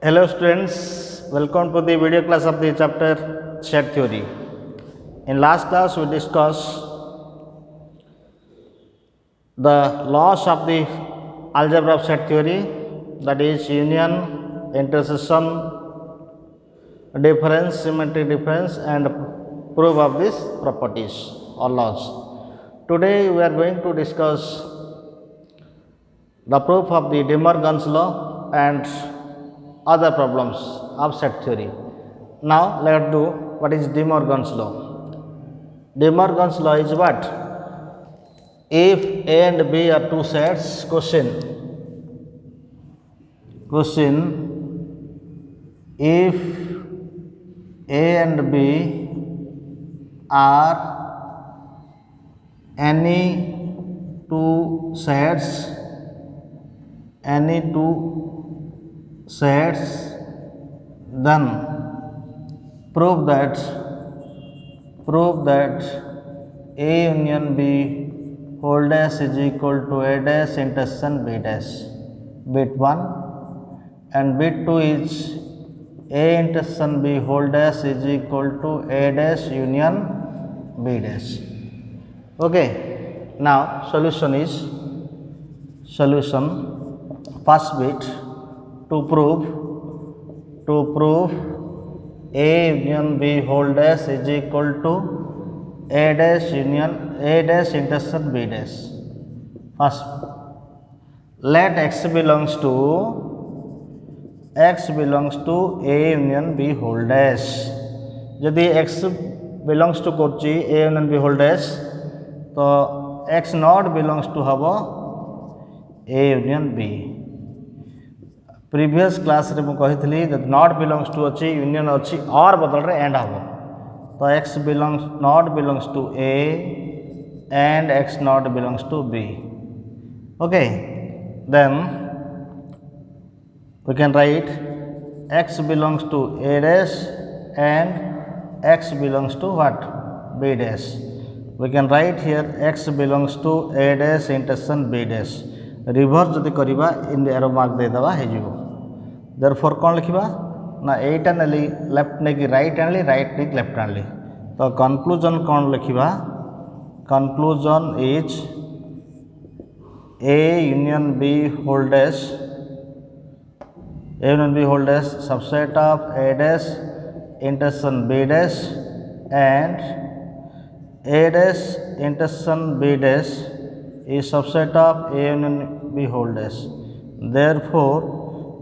Hello students, welcome to the video class of the chapter set theory. In last class we discussed the laws of the algebra of set theory, that is union, intersection, difference, symmetric difference and proof of these properties or laws. Today we are going to discuss the proof of the De Morgan's law and other problems of set theory. Now let us do what is De Morgan's law. De Morgan's law is what? If A and B are two sets, question if A and B are any two sets, then prove that A union B whole dash is equal to A dash intersection B dash. Bit 1 and bit 2 is A intersection B whole dash is equal to A dash union B dash. Okay, now solution first bit to prove A union B whole dash is equal to A dash union A dash intersection B dash. First, let x belongs to A union B whole dash. यदि x belongs to Kochi A union B whole dash, तो x not belongs to हबो A union B. Previous class रे मु कहितली that not belongs to अछि union अछि और बदल रे एंड हबो, तो x not belongs to A and x not belongs to B. Okay, then we can write x belongs to A dash and x belongs to what? B dash. We can write here x belongs to A dash intersection B dash. Reverse जदि करिबा इन arrow mark दे दबा हे जिवो. Therefore कोन लिखिबा ना एटा नेली left ने की right आनली, right ने left only, तो कंक्लूजन कोन लिखिबा? Conclusion is A union B whole dash subset of A dash intersection B dash and A dash intersection B dash is subset of A union B whole dash. Therefore,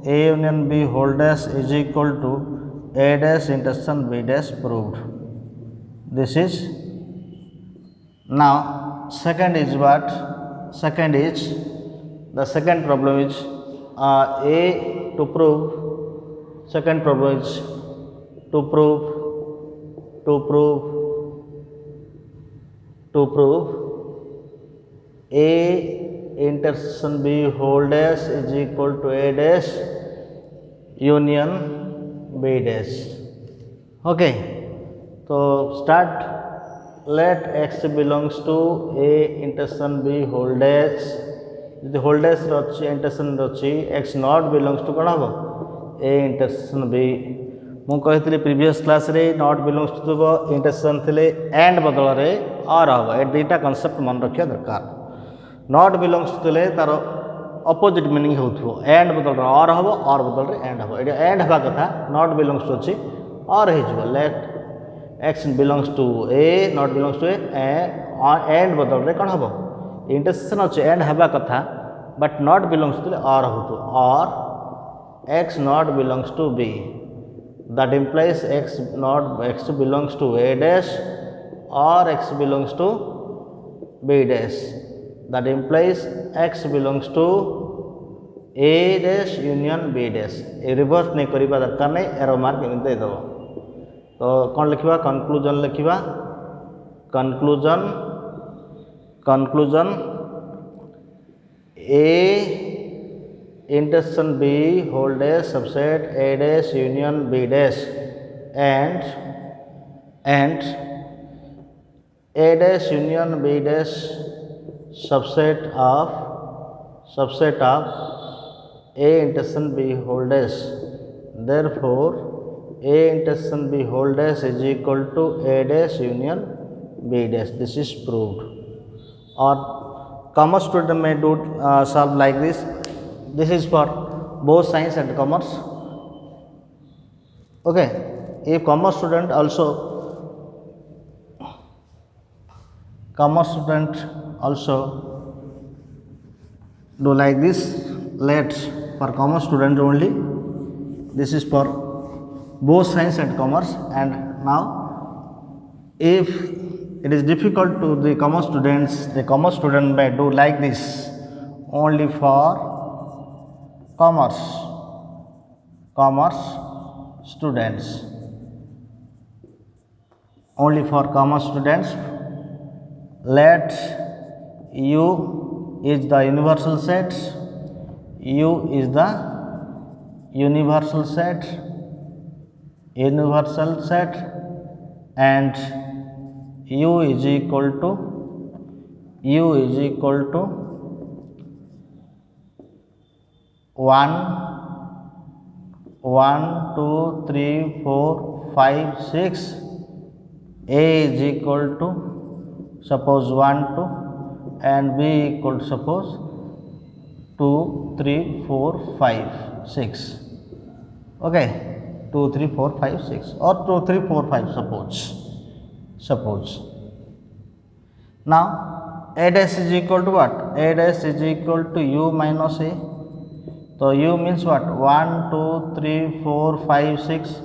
A union B whole dash is equal to A dash intersection B dash proved. This is now second is what? The second problem is to prove A intersection B whole dash is equal to A dash union B dash. Okay, so start. Let x belongs to A intersection B whole dash. यदि whole dash रही intersection रही x not belongs to कौन हम A intersection B. मु कही previous class रे not belongs to intersection थिले and बदल रे और हम ए दुईटा कॉन्सेप्ट मन रखिया दरकार. not belongs to थिले तार अपोजिट मीनिंग होथो, and बदल रे और हम और बदल रे and हम. एटा and हबा कथा, not belongs to अछि और हे जबो. let x belongs to A not belongs to A and बदल रे कौन हम इंटरसेक्शन अच्छे एंड हवा कथा, बट नॉट बिलोंग्स टू और होतो और x not belongs to B, that implies x belongs to A dash or x belongs to B dash, that implies x belongs to A dash union B dash. A reverse नहीं करिबा दरकार नहीं, arrow mark एमि दे दबो. तो कौन लिखिबा? Conclusion लिखिबा. Conclusion A intersection B whole dash subset A dash union B dash and A dash union B dash subset of A intersection B whole dash therefore A intersection B whole dash is equal to A dash union B dash. This is proved. Or commerce student may do solve like this. This is for both science and commerce. Okay, if commerce student also do like this, let for commerce student only. This is for both science and commerce. And now if it is difficult to the commerce students, the commerce student may do like this only for commerce students, only for commerce students. Let U is the universal set, U is the universal set, and U is equal to 1, 2, 3, 4, 5, 6. A is equal to suppose 1, 2, and B equal to suppose 2, 3, 4, 5, 6. Okay, 2, 3, 4, 5, 6, or 2, 3, 4, 5 suppose. Now A dash is equal to what? A dash is equal to U minus A. So U means what? 1, 2, 3, 4, 5, 6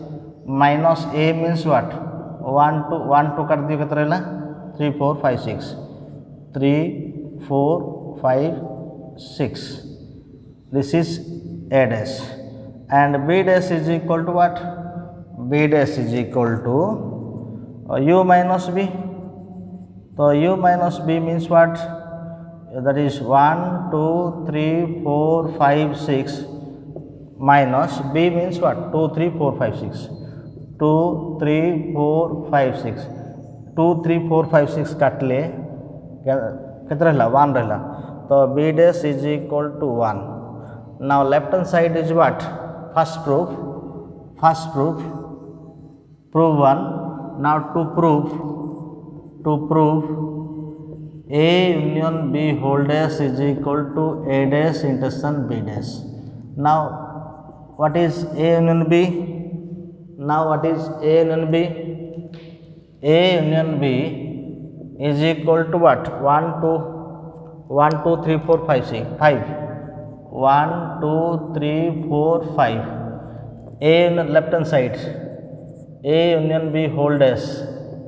minus A means what? 1, 2 कर दिए कितना रहला? 3, 4, 5, 6. 3, 4, 5, 6. This is A dash. And B dash is equal to what? B dash is equal to U minus B. So U minus B means what? That is 1, 2, 3, 4, 5, 6 minus B means what? 2, 3, 4, 5, 6. 2, 3, 4, 5, 6. 2, 3, 4, 5, 6 काट ले कितना रहला? 1 रहला. तो B dash is equal to 1. Now left hand side is what? First proof. Prove 1. Now to prove A union B whole dash is equal to A dash intersection B dash. Now what is A union B? A union B is equal to what? 1, 2, 3, 4, 5, 6, 5. 1, 2, 3, 4, 5. A union left hand side. A union B whole dash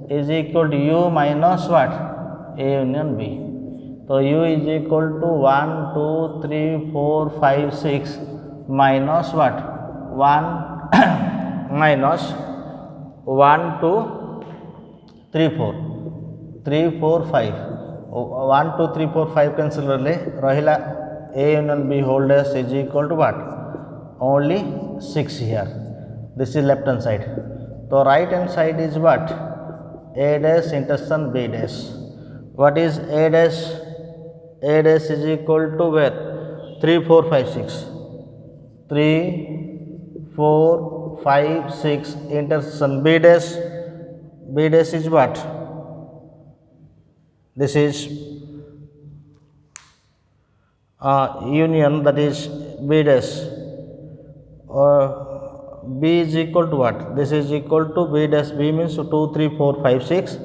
is equal to U minus what? A union B. So U is equal to 1, 2, 3, 4, 5, 6 minus what? 1 minus 1, 2, 3, 4. 3, 4, 5. 1, 2, 3, 4, 5 cancel rahila. A union B whole dash is equal to what? Only 6 here. This is left hand side. So right hand side is what? A dash intersection B dash. What is A dash? A dash is equal to where? 3, 4, 5, 6. 3, 4, 5, 6 intersection B dash. B dash is what? This is union, that is B dash. Or B is equal to what? This is equal to B dash. B means 2, 3, 4, 5, 6,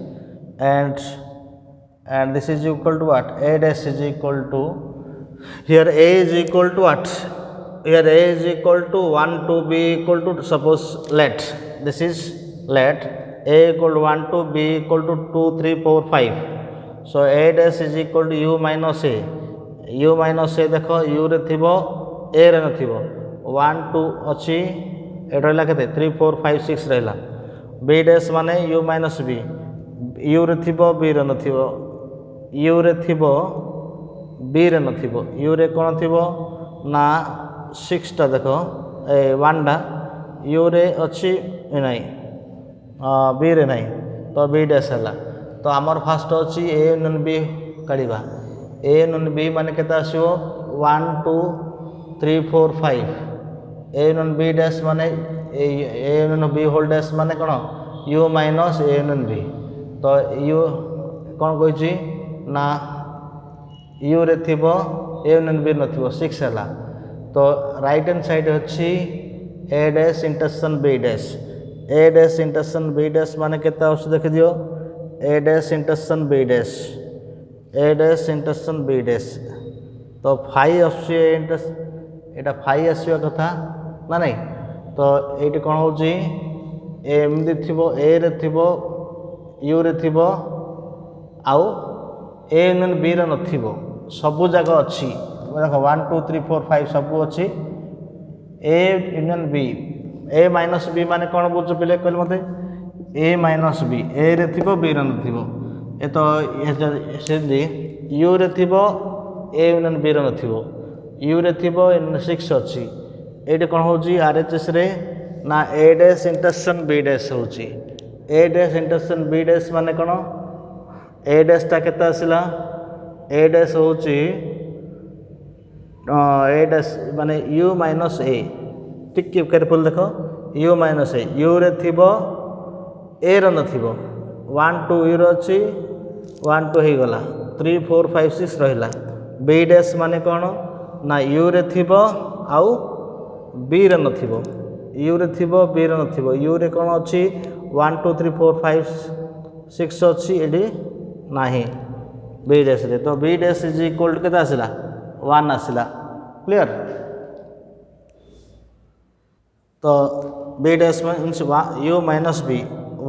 and this is equal to what? A dash is equal to, here A is equal to what? Here A is equal to 1, 2, B equal to, suppose let, this is let A equal to 1, 2, B equal to 2, 3, 4, 5. So A dash is equal to U minus A. U minus A देखो U रे थिबो A रे न थिबो. 1, 2 अच्छी eight रहा के 3, 4, 5, 6 रहा. B dash माने U minus B. U रे थिबो B रे न थिबो. U रे थिबो B रे न थिबो. U रे कौन थिबो ना 6 टा देखो 1 टा U रे अच्छी नहीं B रे नहीं. तो B dash है. तो आमर फास्ट अच्छी A union B काढ़ा. A union B माने केता आसिबो 1, 2, 3, 4, 5. ए यूनियन बी डैश माने A union B whole dash माने कौन U minus A union B तो यू कौन कही ना यू रे थिबो ए यूनियन बी नथिबो 6 हैला तो राइट हैंड साइड अच्छी ए डैश इंटरसेक्शन बी डैश ए डैश इंटरसेक्शन बी डैश माने केते आउस देख दियो ए डैश इंटरसेक्शन बी डैश ए डैश इंटरसेक्शन बी डैश तो फाई आसुची एटा फाई आसवा कथा ना नहीं तो ये कौन हो एमती थी ए रे थिबो यू रे थिबो आउ ए यूनियन बी रे नथिबो सबु जगह अच्छी देख 1 2 3 4 5 सबू अच्छी A union B A minus B माने कौन बुझ पिले कहले मते ए माइनस बी ए रे थिबो बी रे नथिबो ए तो से यू रे थिबो ए यूनियन बी रे नथिबो यू रे थिबो 6 अच्छी ये कौन हो आरएचएस रे ना ए डैश इंटरसेक्शन बी डैश हो ए डैश इंटरसेक्शन बी डैश माने कौन ए डैश टा केते आसिला ए डैश हो ए डैश माने यू माइनस ए टिके केयरफुल देखो यू माइनस ए यू रे थिबो ए रे नथिबो 1 2 यू रे अछि 1 2 हे गला 3 4 5 6 रहिला बी डैश माने कौन ना यू रे थिबो आउ बी रे नथिबो यू रे थिबो बी रे नथिबो यू रे कौन अछि 1 2 3 4 5 6 अछि एडी नाही बी डैश रे तो B dash is equal to केता आसिला 1 आसिला क्लियर तो B dash means U minus B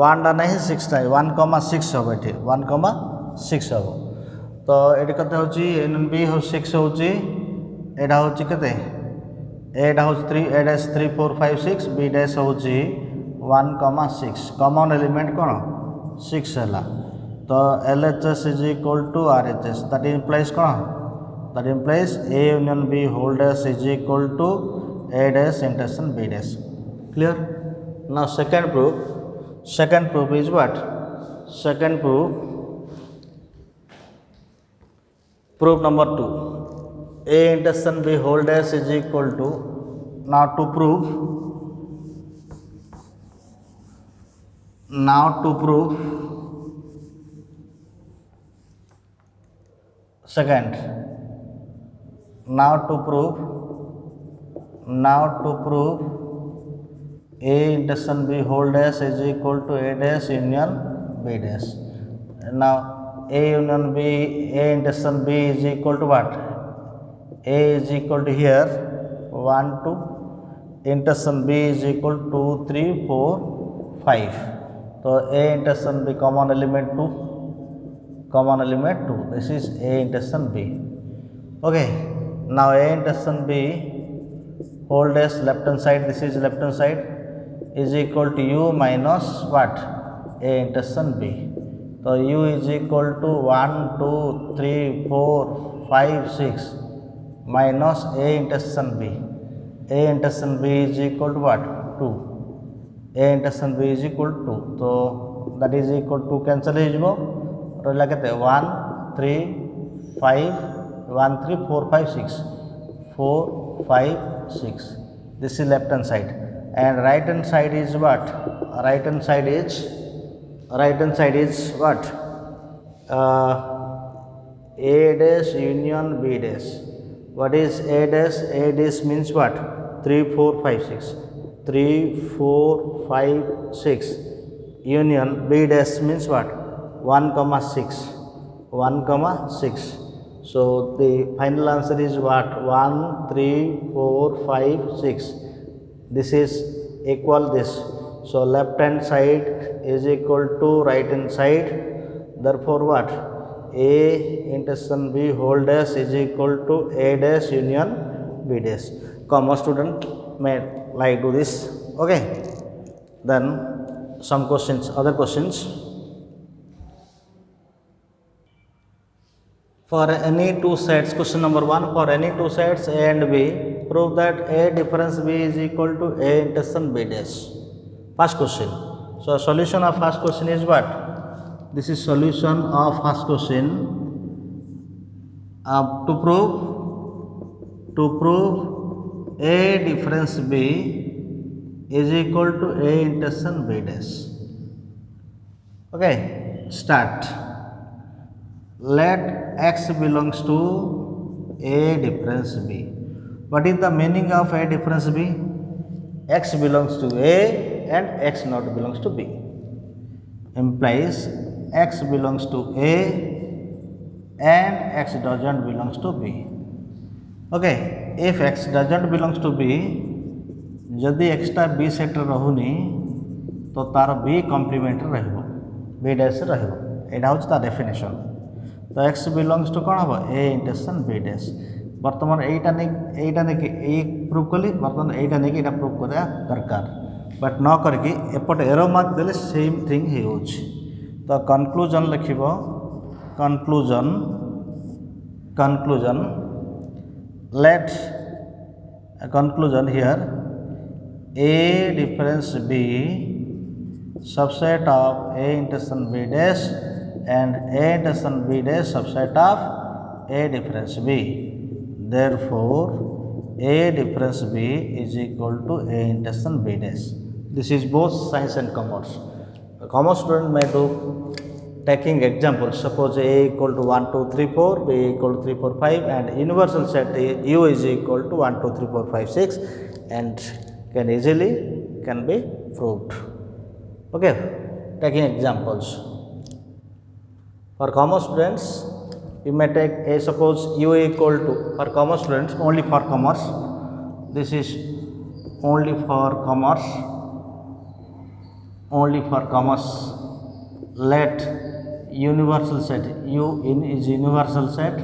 1 टा नहीं 6 टा 1,6 हम एठी 1,6 हम तो एटी कते होची एन बी हो 6 होची एडा होची कते एडा होची 3 ए डैश 3 4 5 6 बी डैश होची 1,6 कॉमन एलिमेंट कौन 6 हैला तो LHS is equal to RHS that implies कौन that implies A union B whole dash is equal to A dash intersection B dash clear now second proof is what second proof number 2 A intersection B whole dash is equal to now to prove second now to prove A intersection B whole dash is equal to A dash union B dash now A union B A intersection B is equal to what A is equal to here 1 2 intersection B is equal to 2 3 4 5 so A intersection B common element 2 this is A intersection B okay now A intersection B whole dash left hand side this is left hand side is equal to U minus what A intersection B so U is equal to 1 2 3 4 5 6 minus A intersection B. A intersection B is equal to what? 2. A intersection B is equal to 2. So that is equal to cancel हो रहा कहते 1 3 5 1 3 4 5 6 4 5 6 this is left hand side and right hand side is what right hand side is what A dash union B dash what is A dash means what 3 4 5 6 3 4 5 6 union B dash means what 1,6 1,6 so the final answer is what 1 3 4 5 6 this is equal this so left hand side is equal to right hand side therefore what A intersection B whole dash is equal to A dash union B dash common student may like do this okay then some questions other questions for any two sets question number 1 for any two sets A and B prove that A difference B is equal to A intersection B dash first question so solution of first question is what this is solution of first question to prove A difference B is equal to A intersection B dash. Okay, start. Let X belongs to A difference B. What is the meaning of A difference B? X belongs to A and X not belongs to B. Implies X belongs to A and X doesn't belongs to B. Okay, if X doesn't belongs to B, जदि X टा B set रहुनी तो तार B complement रहिबो, B dash रहिबो. एटा होच ता definition. तो X belongs to कौन हम A इंटरसेक्शन B डैश. बर्तमान एटा नहीं ए प्रूव कली, बर्तमान एटा नहीं एटा प्रूव करा दरकार, बट न करके एपट एरो मार्क देले सेम थिंग हे होच. तो conclusion लिखिबो, conclusion let a conclusion here A difference B subset of A intersection B dash and A intersection B dash subset of A difference B. Therefore, A difference B is equal to A intersection B dash. This is both science and commerce. A commerce student may do taking examples. Suppose A equal to 1, 2, 3, 4, B equal to 3, 4, 5, and universal set U is equal to 1, 2, 3, 4, 5, 6, and can easily be proved. Okay, taking examples. For commerce students, you may take a suppose U equal to, for commerce students, only for commerce, this is only for commerce, let universal set U in is universal set,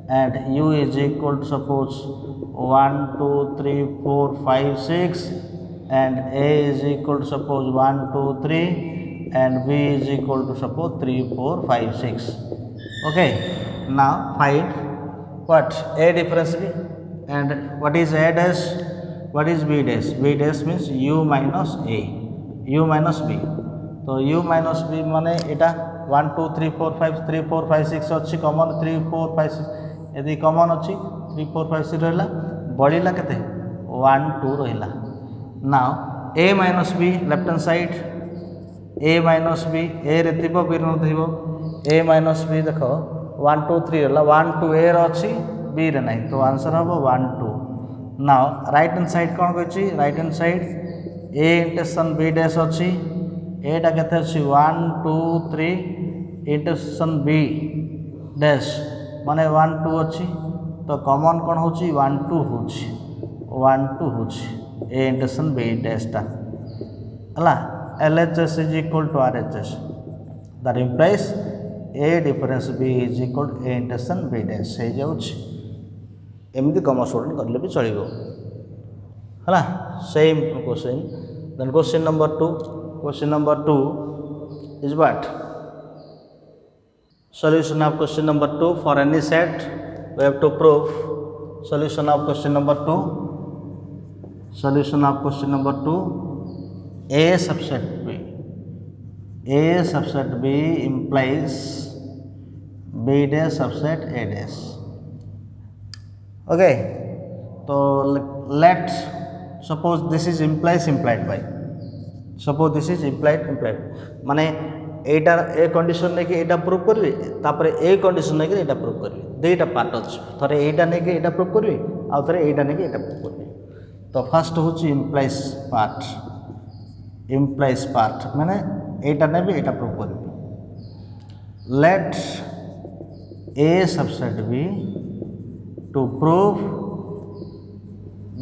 and U is equal to suppose 1, 2, 3, 4, 5, 6, and A is equal to suppose 1, 2, 3, and B is equal to suppose 3, 4, 5, 6. Okay, now find what A difference B and what is A dash, what is B dash. B dash means U minus A, U minus B. तो U minus B माने एटा 1, 2, 3, 4, 5, 3, 4, 5, 6 अच्छी common 3, 4, 5, 6 यदि common अच्छी 3, 4, 5, 6 रहिला बढ़िला केते 1, 2 रहिला. Now A minus B left hand side, A minus B A रे थिबो B रे थिबो. A minus B देखो 1, 2, 3 रहिला 1, 2 A रे अच्छी B रे नहीं, तो आंसर हबो 1, 2. नाउ राइट हैंड साइड कोन कहछि, right hand side A intersection B dash अच्छी, एटा केते अछि 1, 2, 3 इंटरसेक्शन B डैश माने 1, 2 अछि, तो कॉमन कोन होछि 1, 2 होछि, 1, 2 होछि A इंटरसेक्शन B डैश टा हला. LHS is equal to RHS, that implies A difference B is equal to A intersection B dash हे जाउछि. एमती कॉमर्स स्टूडेंट करले भी चलिबो हला. Same question. Then question number 2. Question number 2 is what? Solution of question number 2. For any set, we have to prove solution of question number 2. Solution of question number 2. A subset B. A subset B implies B dash subset A dash. Okay. So let suppose this is implied by. Suppose this is implied माने एटा a condition ने कि एटा prove करबी, तापर a condition ने कि एटा prove करबी. दुईटा part अछि, थरे एटा ने कि एटा प्रूव करबी आ थरे एटा ने कि एटा प्रूव करबी. तो फर्स्ट होछि implies part माने एटा ने भी एटा प्रूव करबी. Let A subset B to prove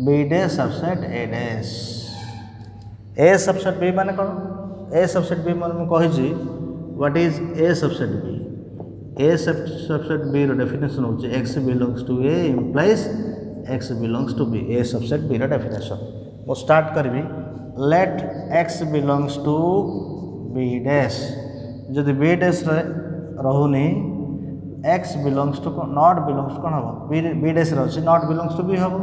B dash subset A dash. A subset B माने कौन? A subset B माने मैं कही what is A subset B. A subset B रो डेफिनेशन होचे X belongs to A implies X belongs to B. A subset B रो definition वो start करबी. Let X belongs to B dash. जदि B dash रहुनी X belongs to not belongs कौन हबो B dash रहछि not belongs to B हबो.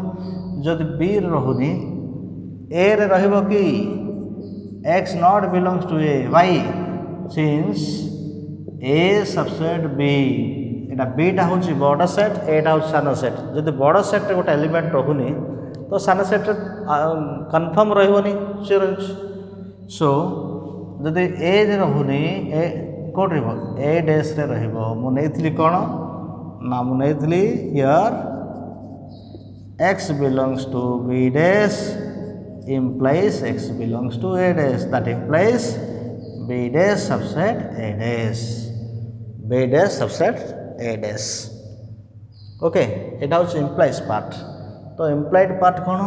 जदि B रहुनी A रे रहिबो कि X not belongs to A. Why? Since A subset B Etah beta हूँ बड़ सेट एटा हूँ सान सेट जदि बड़ सेट गोटे एलिमेंट रोनी तो सान सेट कन्फर्म रही सी रही सो जदि ए रोनी ए कौट ए डैश रे रही कौन ना मुझे here x belongs to b dash implies x belongs to a dash that implies b dash subset a dash b dash subset a dash okay एटा हूँ implies part तो implied part कौन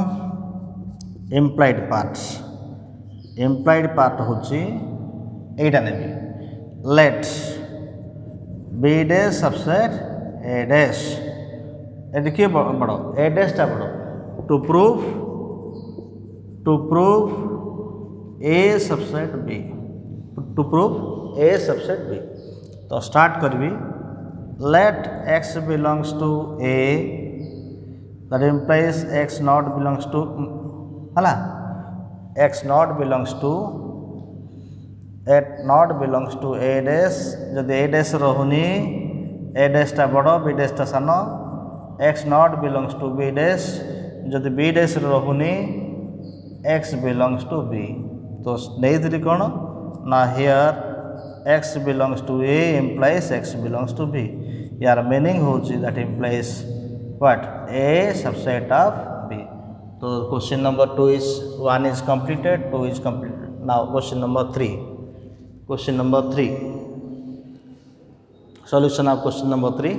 implied part हूँ एटा नेबी let b dash subset a dash ये देखिए बड़ो ए dash टा बड़ो to prove A subset B तो स्टार्ट करबी let x belongs to A that implies x not belongs to हला x not belongs to A dash जदि ए डैश रहुनी ए डैश टा बड़ो बी डैश टा सान x not belongs to b dash जदि b dash रहुनी x belongs to b तो नहीं कौन ना here x belongs to a implies x belongs to b यार मीनिंग हो that implies what a subset of b तो question number 2 is 1 is completed 2 is completed now question number 3 solution of question number 3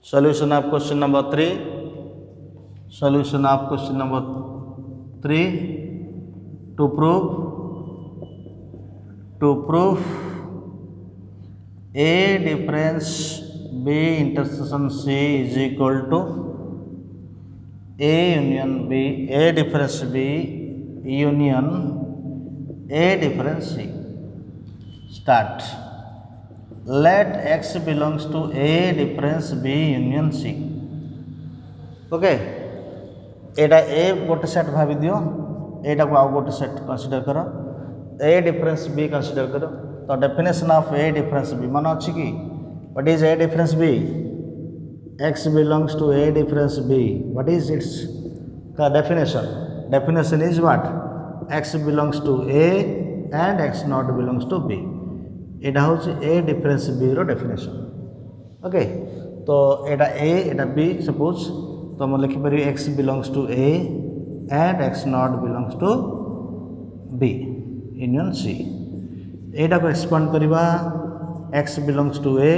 Solution of question number 3 to prove a difference b intersection c is equal to a union b a difference b union a difference c start let x belongs to a difference b union c okay एटा ए गोटे set भावी दियो एटा को आउ गोटे set consider करो ए difference B consider करो तो definition of A difference B मन अच्छी कि what is A difference B x belongs to a difference b what is its definition is what x belongs to a and x not belongs to b एटा हूँ A difference B रो definition okay तो एटा A एटा B suppose तो मैं लिखिपर x belongs to A and x not belongs to B union C एटा को एक्सपांड करवा x belongs to A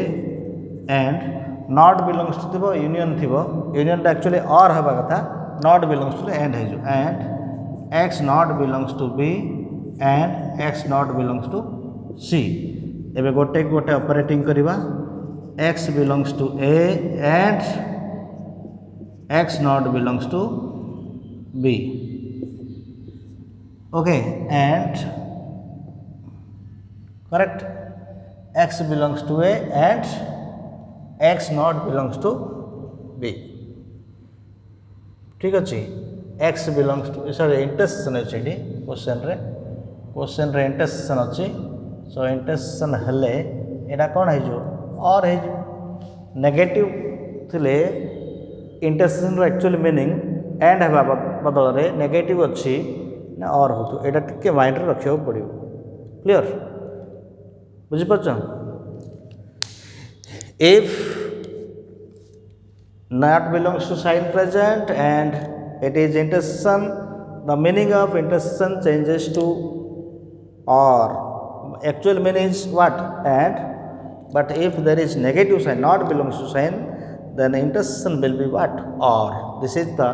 and not belongs to the union actually और हवा कथा not belongs to and and x not belongs to B and x not belongs to C एबे गोटे गोटे operating करवा x belongs to A and x not belongs to B okay and correct X belongs to A and x not belongs to B ठीक अच्छे X belongs to sorry intersection अच्छे question रे intersection अच्छी so intersection हेले एटा कौन हो और हो नेगेटिव थिले इंटरसेक्शन एक्चुअली मीनिंग एंड है बदल रे नेगेटिव अच्छी ना और हो तो एटा टिके माइंड रे रखियो पड़ियो क्लियर बुझी पाछ if not belongs to sign present and it is intersection the meaning of intersection changes to or actual meaning is what and but if there is negative sign not belongs to sign then intersection will be what or this is the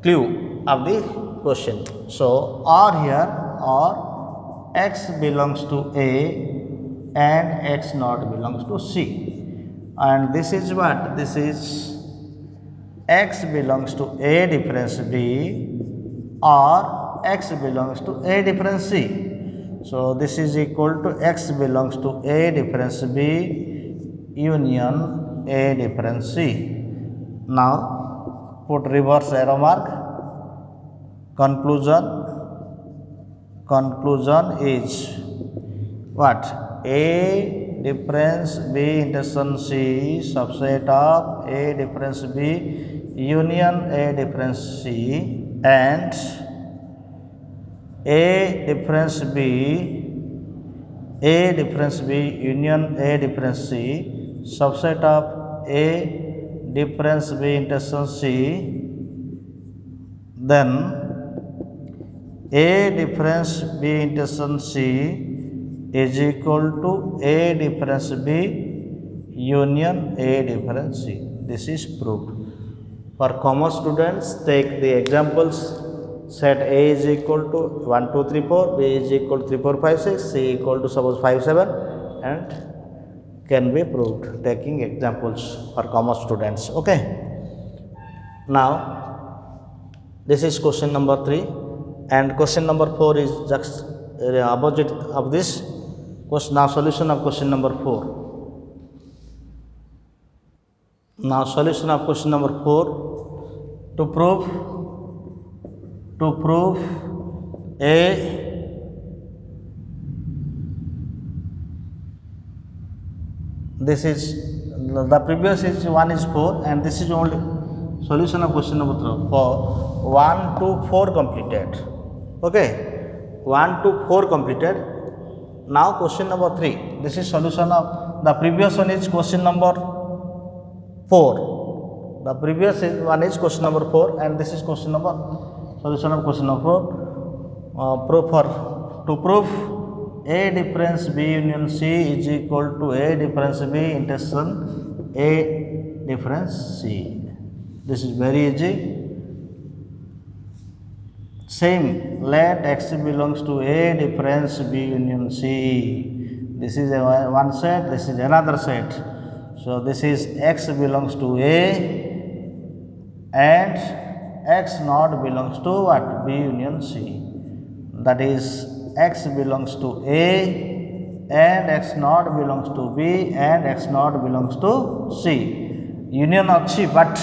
clue of the question so or here or x belongs to a and x not belongs to c and this is what this is x belongs to a difference b or x belongs to a difference c so this is equal to x belongs to a difference b union a difference c now put reverse arrow mark conclusion is what A difference B intersection C subset of A difference B union A difference C and A difference B union A difference C subset of A difference B intersection C, then A difference B intersection C is equal to A difference B union A difference C. This is proved. For commerce students, take the examples. Set A is equal to 1, 2, 3, 4, B is equal to 3, 4, 5, 6, C equal to suppose 5, 7, and can be proved taking examples for commerce students. Okay. Now, this is question number 3, and question number 4 is just opposite of this. Now, solution of question number 4. Now, solution of question number 4. To prove A this is the previous is 1 is 4 and this is only solution of question number 3 for 1 to 4 completed. Okay, 1 to 4 completed. Now question number 3. This is solution of the previous one is question number 4. The previous one is question number 4 and this is question number solution of question number 4. To prove A difference B union C is equal to A difference B intersection A difference C. This is very easy. Same, let X belongs to A difference B union C. This is one set, this is another set. So this is X belongs to A and X naught belongs to what? B union C. That is X belongs to A and X naught belongs to B and X naught belongs to C. Union achi but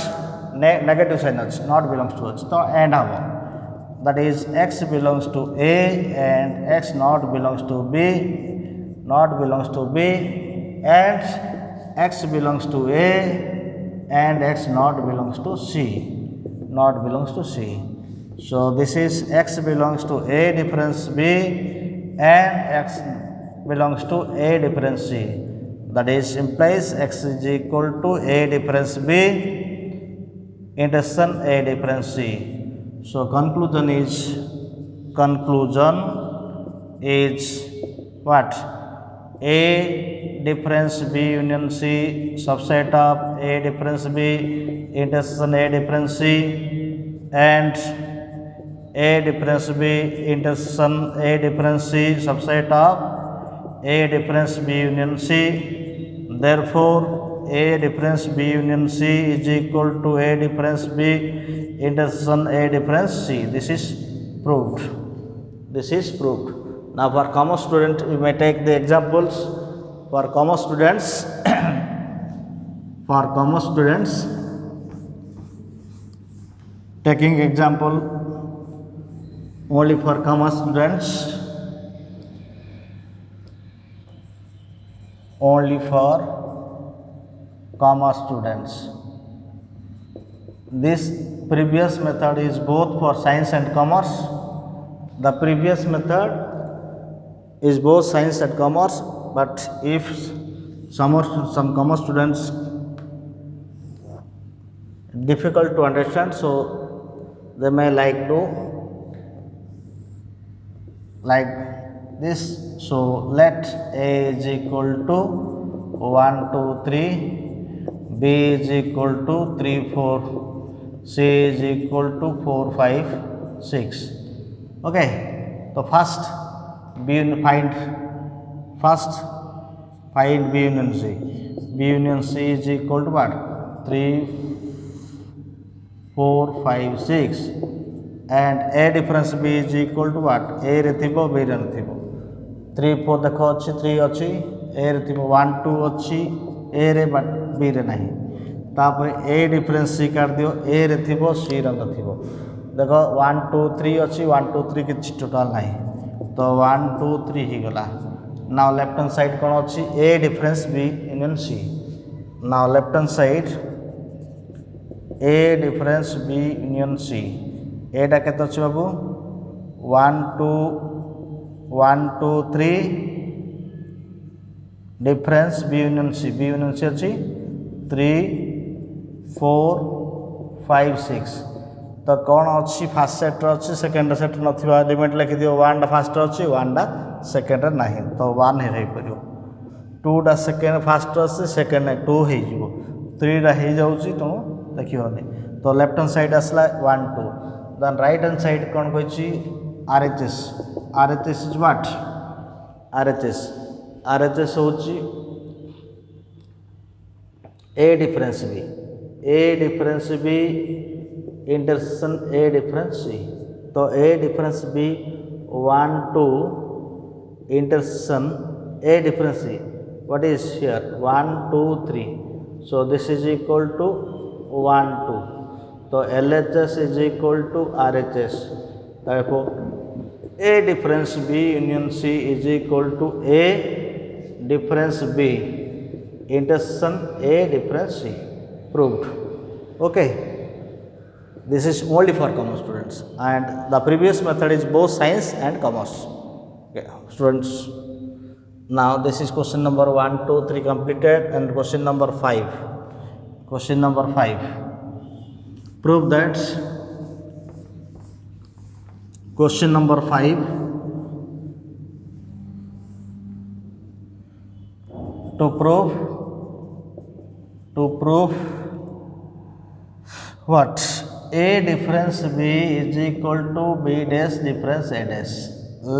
negative sign achi, not belongs to achi. So and habo. That is X belongs to A and X naught belongs to B, not belongs to B, and X belongs to A and X naught belongs to C, not belongs to C. So this is X belongs to A difference B and X belongs to A difference C. That is implies X is equal to A difference B intersection A difference C. So conclusion is what? A difference B union C subset of A difference B intersection A difference C and A difference B intersection A difference C subset of A difference B union C. Therefore, A difference B union C is equal to A difference B intersection A difference C. This is proved. This is proved. Now for commerce student, we may take the examples. For commerce students, taking example only for commerce students. Only for commerce students. This previous method is both for science and commerce. The previous method is both science and commerce, but if some commerce students difficult to understand, so they may like this. So let A is equal to 1, 2, 3, B is equal to 3, 4, C is equal to 4, 5, 6. Okay. So first find B union C. B union C is equal to what? 3, 4, 5, 6. And A difference B is equal to what? A re thibo, B re thibo. 3, 4 देखो अच्छी 3 अच्छी A रे थिबो 1, 2 अच्छी A रे but B रे नहीं तापर A डिफरेंस C कर दियो A रे थिबो C रे नथिबो देखो 1, 2, 3 अच्छी 1, 2, 3 किछि टोटल नहीं तो 1, 2, 3 ही गला Now left hand side कौन अच्छी A difference B union C. Now left hand side A difference B union C. A टा केते अच्छी बाबू 1 2 1 2 3 difference B union C. B union C अच्छी 3 4 5 6. तो कौन अच्छी फास्ट सेट अच्छी सेकेंड सेट ना एलिमेंट लिखिद 1 टा फास्ट अच्छी 1 टा सेकेंड ना तो 1 ही रहीपर 2 टा सेकेंड फास्ट अच्छे सेकेंड 2 हो 3 टा हो जाऊँगी तेणु देखनी तो लेफ्ट हैंड साइड आसला 1 2 देन राइट हैंड साइड कौन कही RHS RHS is what RHS हूँ A difference B intersection A difference C. तो A difference B 1 2 intersection A difference C. What is here 1 2 3. So this is equal to 1 2. तो LHS is equal to RHS. Therefore A difference B union C is equal to A difference B intersection A difference C. Proved. Okay. This is only for commerce students, and the previous method is both science and commerce. Okay, students. Now this is question number 1 2 3 completed, and question number 5. Question number 5. Prove that. Question number 5. To prove what? A difference B is equal to B dash difference A dash.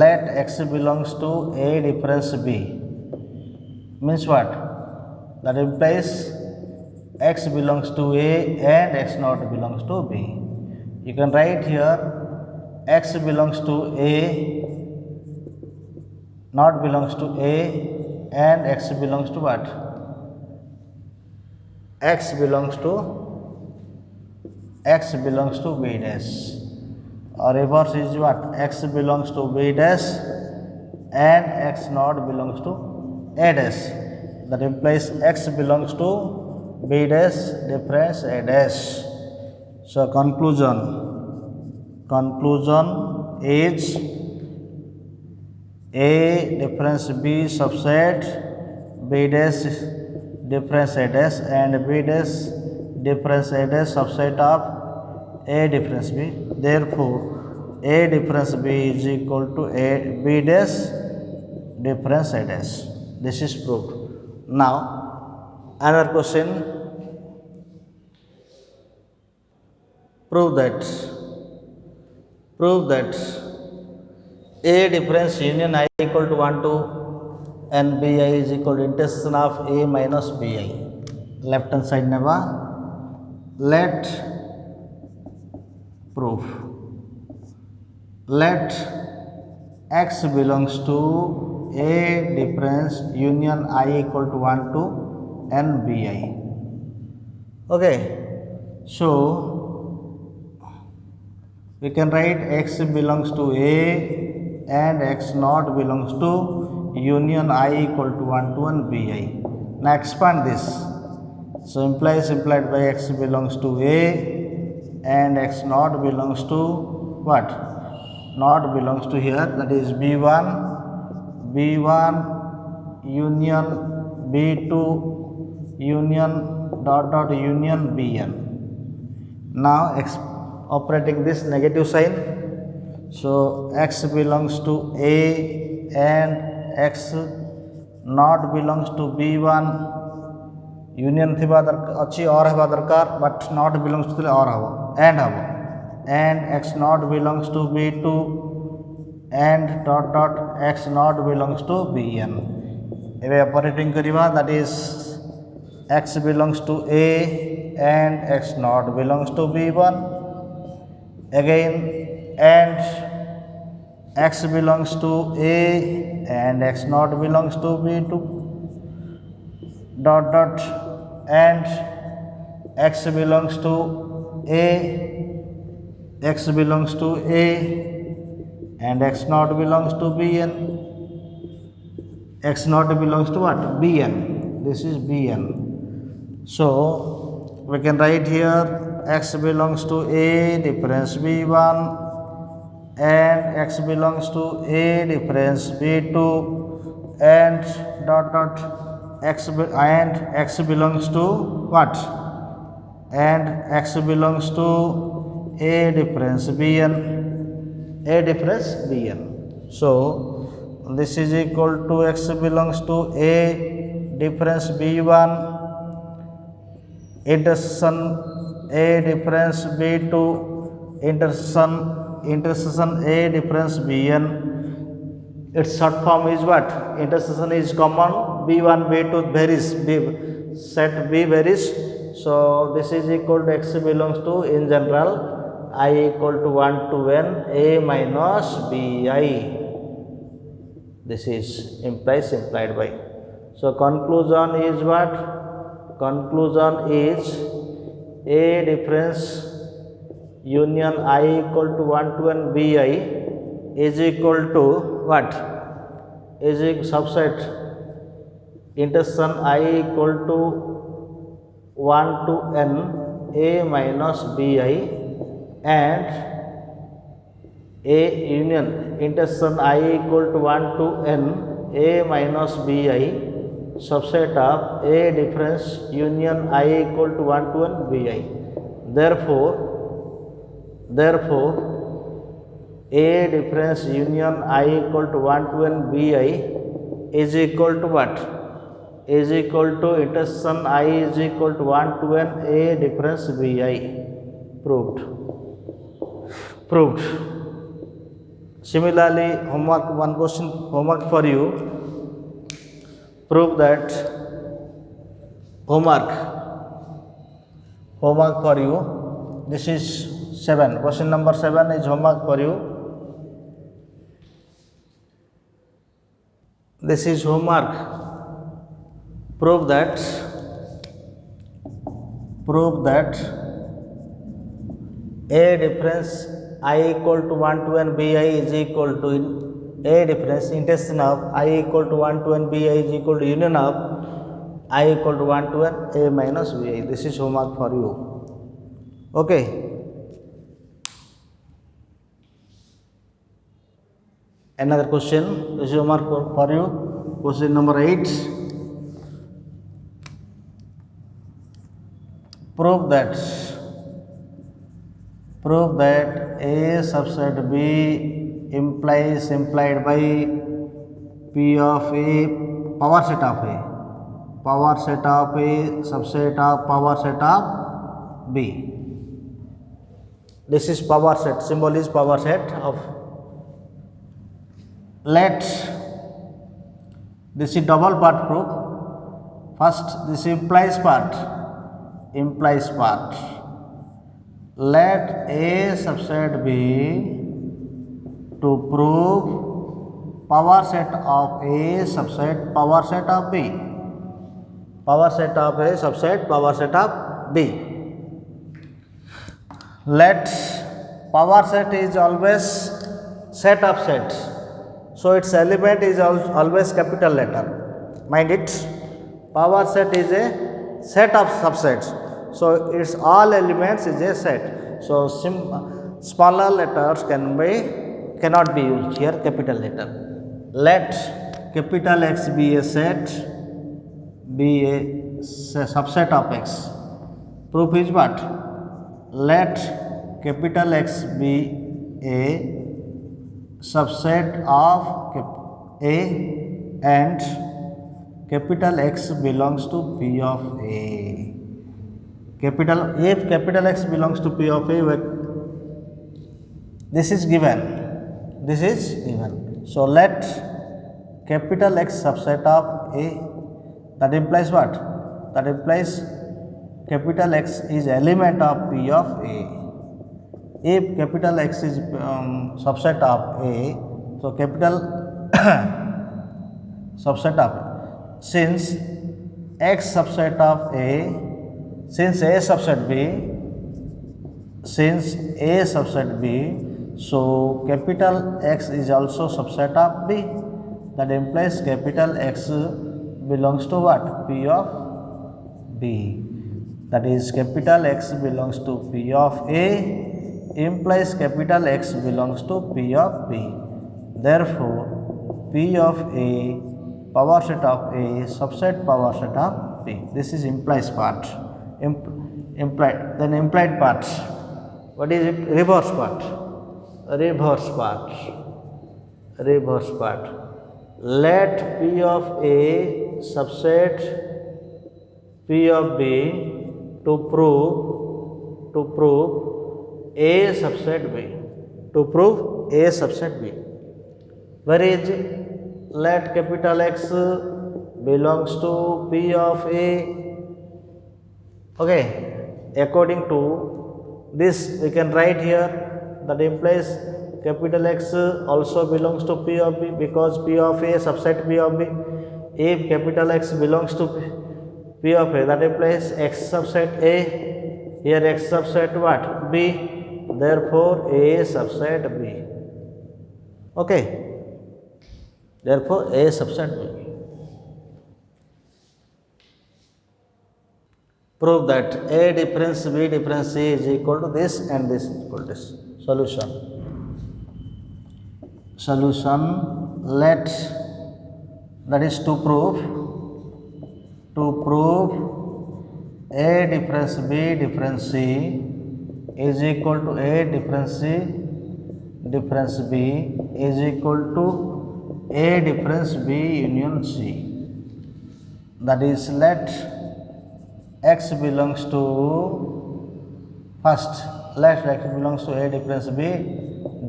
Let X belongs to A difference B. Means what? That implies X belongs to A and X not belongs to B. You can write here X belongs to A, not belongs to A, and X belongs to what? X belongs to B dash, or reverse is what? X belongs to B dash and X not belongs to A dash. That implies X belongs to B dash difference A dash. So conclusion is A difference B subset B dash difference A dash and B dash difference A dash subset of A difference B. Therefore A difference B is equal to A B dash difference A dash. This is proved. Now another question. Prove that A difference union I equal to 1 2 and Bi is equal to intersection of A minus Bi. Left hand side neva. Let proof. Let X belongs to A difference union I equal to 1 to n Bi. Okay, so we can write X belongs to A and X naught belongs to union I equal to 1 to n Bi. Now expand this. So implied by X belongs to A and X naught belongs to what? Naught belongs to here, that is B1 union B2 union dot union Bn. Now operating this negative sign, so X belongs to A and X naught belongs to B1 union थिबा अच्छी और हेबा दरकार, but not belongs to और हम and x not belongs to B2 and dot x not belongs to Bn. एबे operating करिवा, that is x belongs to A and x not belongs to B1 again, and x belongs to A and x not belongs to B2 dot and X belongs to A, X belongs to A and X naught belongs to Bn. x naught belongs to what? Bn. This is Bn. So we can write here x belongs to A difference B1 and x belongs to A difference B2 and dot dot x belongs to what? And x belongs to A difference Bn, A difference Bn. So this is equal to x belongs to A difference B1 intersection A difference B2 intersection A difference Bn. Its short form is what? Intersection is common, B1 B2 varies, set B varies. So this is equal to x belongs to, in general, I equal to 1 to n A minus Bi. This is implied by. So conclusion is what? Conclusion is A difference union I equal to 1 to n Bi is equal to what? Is a subset intersection I equal to 1 to n A minus Bi and A union intersection I equal to 1 to n A minus Bi subset of A difference union I equal to 1 to n Bi. Therefore A difference union I equal to 1 to n Bi is equal to what? Is equal to intersection I is equal to 1 to n A difference Bi. Proved. Similarly, one question homework for you. Prove that homework for you. This is 7. Question number 7 is homework for you. This is homework. Prove that A difference I equal to 1 to n Bi is equal to A difference intersection of I equal to 1 to n Bi is equal to union of I equal to 1 to n A minus Bi. This is homework for you. Okay. Another question. This is homework for you. Question number 8. Prove that A subset B implied by P of A power set of A subset of power set of B. This is power set, symbol is power set of. Let this is double part proof. First this implies part. Let A subset B to prove power set of A subset power set of B. Power set of A subset power set of B. Let power set is always set of sets. So its element is always capital letter. Mind it. Power set is a set of subsets. So its all elements is a set. So smaller letters cannot be used here, capital letter. Let capital X be a set, be a subset of X. Proof is what? Let capital X be a subset of A and capital X belongs to P of A. If capital X belongs to P of A, this is given. So let capital X subset of A, that implies what? That implies capital X is element of P of A. If capital X is subset of A, so capital subset of A. Since X subset of A, since A subset B, so capital X is also subset of B. that implies capital X belongs to what? P of B. That is capital X belongs to P of A implies capital X belongs to P of B. Therefore, P of A power set of A subset power set of B. This is implies part. Implied. Then implied part. What is it? Reverse part. Reverse part. Reverse part. Let P of A subset P of B to prove A subset B. To prove A subset B. Where is let capital X belongs to P of A. Okay, according to this we can write here that implies capital X also belongs to P of B because P of A subset P of B. If capital X belongs to P of A, that implies X subset A. Here X subset what? B. Therefore A subset B. Okay. Therefore A subset B. Prove that A difference B difference C is equal to this and this is equal to this. Solution. Solution. Let that is to prove A difference B difference C is equal to A difference C difference B is equal to A difference B union C. That is let X belongs to first let X belongs to A difference B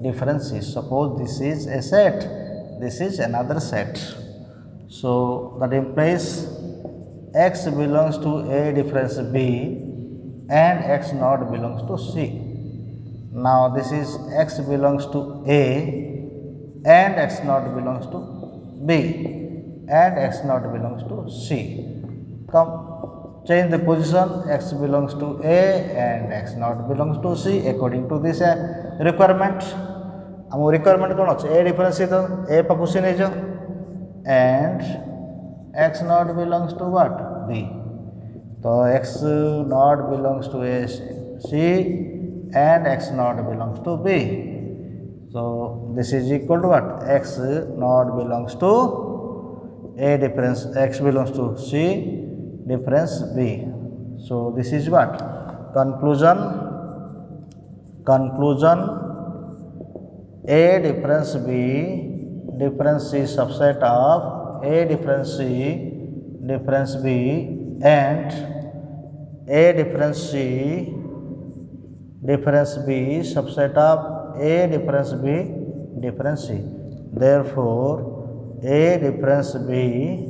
difference C. Suppose this is a set, this is another set. So that implies X belongs to A difference B and X naught belongs to C. Now this is X belongs to A and X naught belongs to B and X naught belongs to C. Come change the position, X belongs to A and X naught belongs to C according to this requirement. Our requirement कौन अच्छे A difference तो A पाखु C नहीं जो and X naught belongs to what? B. So X naught belongs to A C and X naught belongs to B. So this is equal to what? X naught belongs to A difference, X belongs to C difference B. So this is what? Conclusion. A difference B difference C subset of A difference C difference B and A difference C difference B subset of A difference B difference C. Therefore, A difference B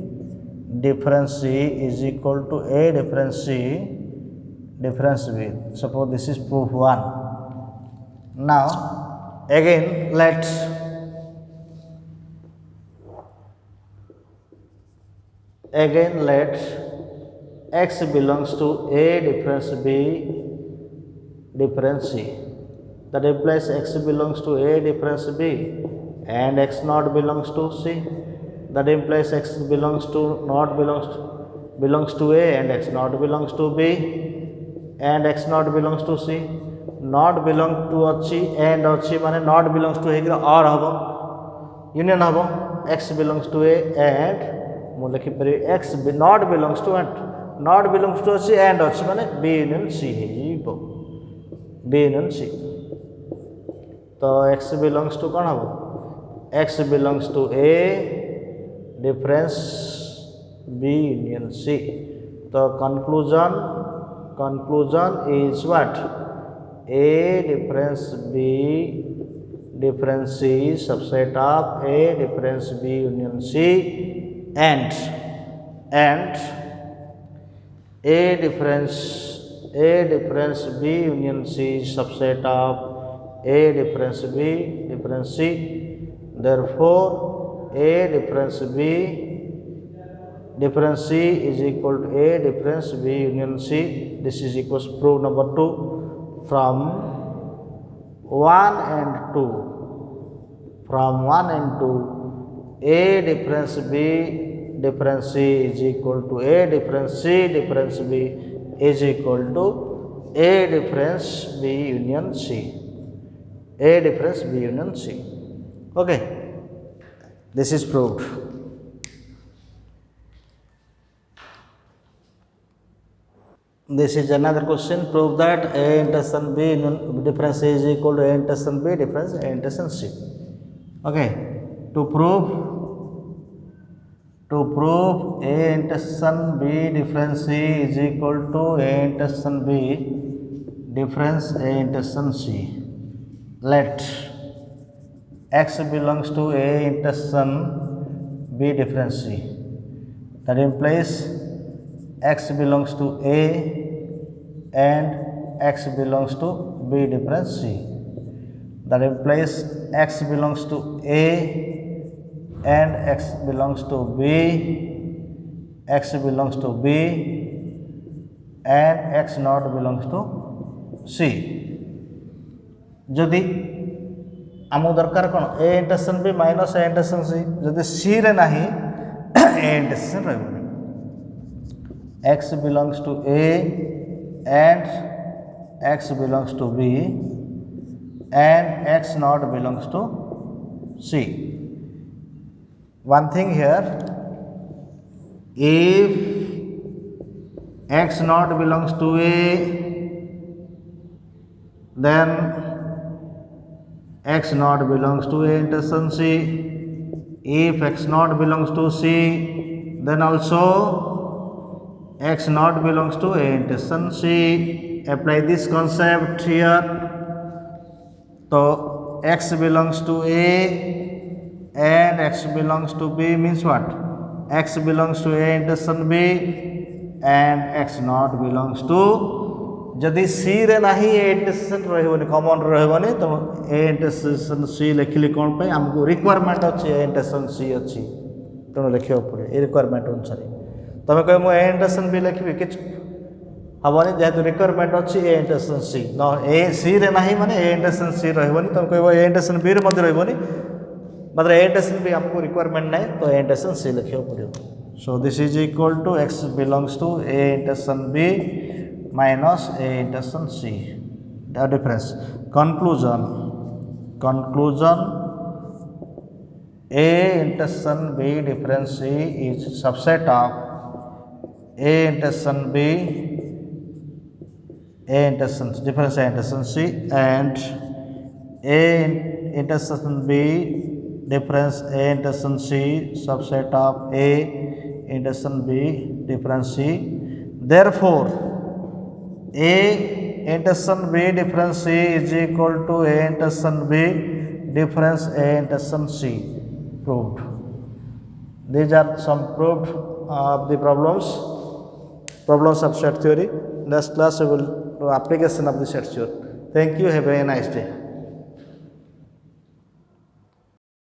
difference C is equal to A difference C difference B. Suppose this is proof 1. Now, again let X belongs to A difference B difference C. That implies X belongs to A difference B and X naught belongs to C. That implies X belongs to A and X naught belongs to B and X naught belongs to C. Not belong to अच्छी and अच्छी माने not belongs to है और हबो union हबो X belongs to A and मुझे लिखी पड़ी X not belongs to and not belongs to अच्छी and अच्छी माने B union C है ये बो B union C. तो X belongs to कौन हबो X belongs to A difference B union C. तो conclusion is what? A difference B difference C subset of A difference B union C and A difference B union C subset of A difference B difference C. Therefore, A difference B difference C is equal to A difference B union C. This is equals proof number 2. From 1 and 2, A difference B difference C is equal to A difference C difference B is equal to A difference B union C. A difference B union C. Okay, this is proved. This is another question. Prove that A intersection B difference A is equal to A intersection B difference A intersection C. Okay, to prove A intersection B difference C is equal to A intersection B difference A intersection C. Let X belongs to A intersection B difference C. That implies X belongs to A and X belongs to B difference C. That implies X belongs to A and X belongs to B, X belongs to B and X not belongs to C. जदि आमको दरकार कौन A intersection B minus A intersection C, जदि C रे नहीं A intersection रहबो X belongs to A and X belongs to B and X not belongs to C. One thing here, if X not belongs to A, then X not belongs to A intersection C. If X not belongs to C, then also X not belongs to A intersection C. Apply this concept here. So X belongs to A and X belongs to B means what? X belongs to A intersection B and X not belongs to, जदि C रे नहीं A intersection रहबोनी common रहबोनी तो A intersection C लिखिली कोन पे हमको requirement अछि A intersection C अछि तो लिखियो पड़े ए रिक्वायरमेंट अनुसार तमे कह मु A intersection B लिखबी किछ हबोनी जेहेतु रिक्वायरमेंट अछि A intersection C न A C रे नहीं माने A intersection C रहबोनी तमे कहबो A intersection B रे मध्य रहबोनी मतलब A intersection B हमको रिक्वायरमेंट नहीं तो A intersection C लिखियो पड़ियो. So this is equal to X belongs to A intersection B minus A intersection C. The difference. Conclusion. A intersection B difference C is subset of A intersection B A intersection difference A intersection C and A intersection B difference A intersection C subset of A intersection B difference C. Therefore, A intersection B difference C is equal to A intersection B difference A intersection C. Proved. These are some proved of the problems of set theory. Next class we will do application of the set theory. Thank you. Have a nice day.